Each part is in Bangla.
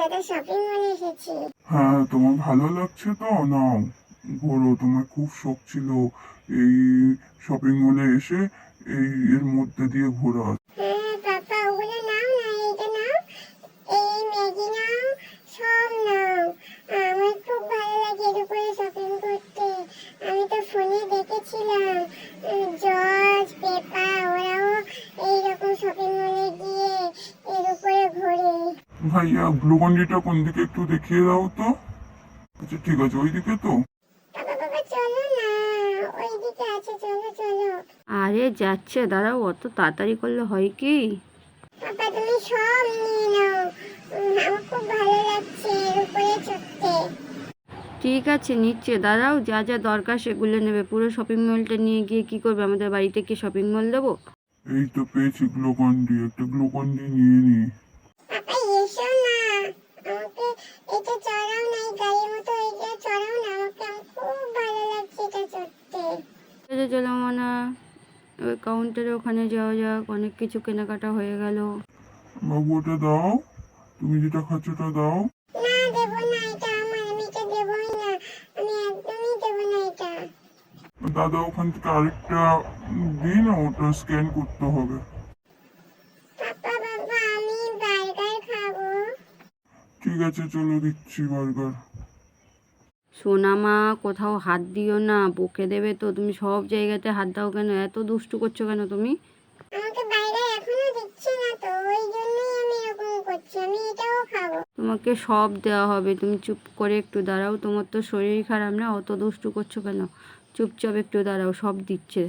কলকাতা শপিং মলে এসেছি। হ্যাঁ, তোমার ভালো লাগছে তো? নাও, ঘোরো। তোমার খুব শখ ছিল এই শপিং মলে এসে এর মধ্যে দিয়ে ঘোরা। হ্যাঁ পাপা, ওগুলো নাও না, এইটা নাও, এই ম্যাগি নাও, সব নাও। আমার খুব ভালো লাগে এর উপরে শপিং করতে। আমি তো ফোনে দেখেছিলাম জর্জ, পেপা ওরাও এইরকম শপিং মলে গিয়ে এর উপরে ঘোরে। ভাইয়া, গ্লুকন্ডিটা কোন দিকে একটু দেখিয়ে দাও তো। আচ্ছা ঠিক আছে, ওইদিকে তো। বাবা বাবা চলো না, ওইদিকে আছে, চলো চলো। আরে যাচ্ছে, দাঁড়াও, অত তাড়াতাড়ি করলে হয় কি? পাপা তুমি সব নিয়ে নাও, আমার খুব ভালো লাগছে এর উপরে চড়তে। ঠিক আছে, নিচ্ছে, দাঁড়াও, যা যা দরকার সেগুলো নেবে। পুরো শপিং মলটা নিয়ে গিয়ে কি করবে? আমাদের বাড়িতে কি শপিং মল দেবো? এই তো পেয়েছি গ্লুকন্ডি, একটা গ্লুকন্ডি নিয়ে নি। পাপা এসো না, আমাকে এটা চড়াও না, এই গাড়ির মতো এটা চড়াও না আমাকে, আমার খুব ভালো লাগছে এটা চড়তে। চলো মানা, ওই কাউন্টারে ওখানে যাওয়া যাক, অনেক কিছু কেনাকাটা হয়ে গেল। বাবু ওটা দাও, তুমি যেটা খাচ্ছ ওটা দাও। না দেবো না, এটা আমার, আমি এটা দেবই না, আমি একদমই দেবো না এটা। দাদা ওখান থেকে আরেকটা দিই না, ওটা স্ক্যান করতে হবে। পাপা বাবা আমি বার্গার খাবো। ঠিক আছে চলো, দিচ্ছি বার্গার। সোনামা, কোথাও হাত দিও না, বকে দেবে তো। তুমি সব জায়গাতে হাত দাও কেন? এত দুষ্টু করছো কেন তুমি? আমাকে বার্গার এখনো দিচ্ছে না তো, ওই জন্যই আমি এরকম করছি, আমি এটাও খাবো। তোমাকে সব দেওয়া হবে, তুমি চুপ করে একটু দাঁড়াও। তোমার তো শরীর খারাপ না, অত দুষ্টু করছো কেন? চুপচাপ একটু দাঁড়াও, সব দিচ্ছে।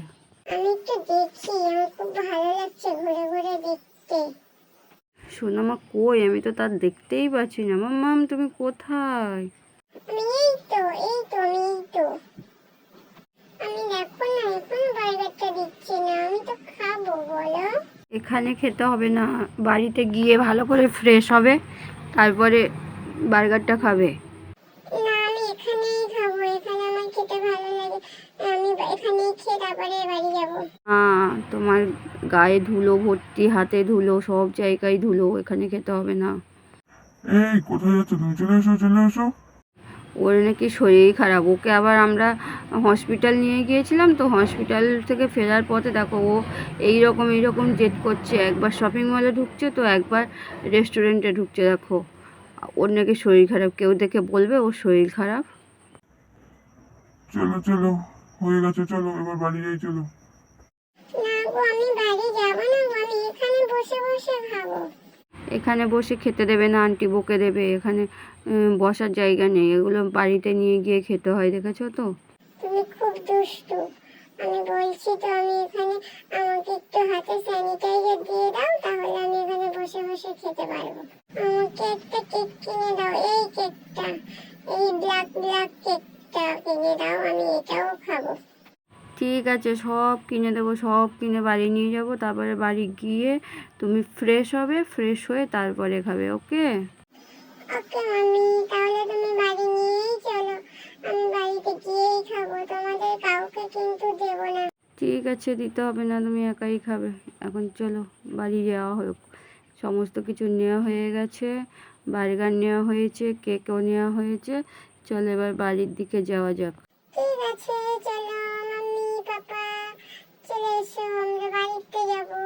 আমি একটু দেখি, আমার খুব ভালো লাগছে ঘুরে ঘুরে দেখতে। সোনামা কই? আমি তো তার দেখতেই পাচ্ছি না। মাম্মাম, তুমি কোথায়? আমি এই তো, এই তো, আমি এই তো। আমি দেখো না, এখনো বার্গারটা দিচ্ছি না, আমি তো খাবো বলো। এখানে খেতে হবে না, বাড়িতে গিয়ে ভালো করে ফ্রেশ হবে, তারপরে বার্গারটা খাবে। না আমি এখানেই খাবো, এখানে আমার খেতে ভালো লাগে, আমি এখানেই খেয়ে তারপরে বাড়ি যাবো। তোমার গায়ে ধুলো ভর্তি, হাতে ধুলো, সব জায়গায় ধুলো, এখানে খেতে হবে না। এই কোথায় যাচ্ছ তুমি? চলে এসো, চলে এসো। ওর নাকি শরীর খারাপ, ওকে আবার আমরা হসপিটাল নিয়ে গিয়েছিলাম, তো হসপিটাল থেকে ফেরার পথে দেখো ও এইরকম জেদ করছে। একবার শপিং মলে ঢুকছে, তো একবার রেস্টুরেন্টে ঢুকছে। দেখো, ওর নাকি শরীর খারাপ, কেউ দেখে বলবে ওর শরীর খারাপ। চলো চলো, হয়ে গেছে, চলো এবার বাড়ি যাই, চলো। না গো আমি বাড়ি যাবো না গো, আমি এখানে বসে বসে খাবো। এখানে বসে খেতে দেবে না, আন্টি বকে দেবে। এখানে বসার জায়গা নেই, এগুলো বাড়িতে নিয়ে গিয়ে খেতে হয়, দেখেছো তো। তুমি খুব দুষ্টু, আমি বলছি তো আমি এখানে, আমাকে একটু হাতে স্যানিটাইজার দিয়ে দাও, তাহলে আমি এখানে বসে বসে খেতে পারবো। আমাকে একটা কেক কিনে দাও, এই কেকটা, এই ব্ল্যাক ব্ল্যাক কেকটা কিনে দাও, আমি এটাও খাবো। ঠিক আছে, সব কিনে দেবো, সব কিনে বাড়ি নিয়ে যাব, তারপরে বাড়ি গিয়ে তুমি ফ্রেশ হবে, ফ্রেশ হয়ে তারপরে খাবে, ওকে? ওকে মাম্মি, তাহলে তুমি বাড়ি নিয়েই চলো, আমি বাড়িতে গিয়েই খাবো, তোমাদের কাউকে কিন্তু দেবো না। ঠিক আছে, দিতে হবে না, তুমি একাই খাবে। এখন চলো, বাড়ি যাওয়া হোক। সমস্ত কিছু নেওয়া হয়ে গেছে, বার্গার নেওয়া হয়েছে, কেকও নেওয়া হয়েছে। চলো এবার বাড়ির দিকে যাওয়া যাক। ঠিক আছে চলো মাম্মি পাপা, চলে এসো, আমরা বাড়িতে যাবো।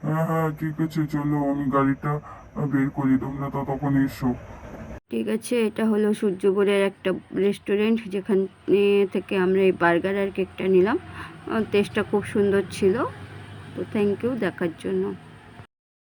হ্যাঁ হ্যাঁ ঠিক আছে, চলো আমি গাড়িটা বের করি, তোমরা ততক্ষণ এসো। ঠিক আছে, এটা হলো সূর্যপুরের একটা রেস্টুরেন্ট, যেখান থেকে আমরা এই বার্গার আর কেকটা নিলাম। টেস্টটা খুব সুন্দর ছিল। তো থ্যাংক ইউ দেখার জন্য।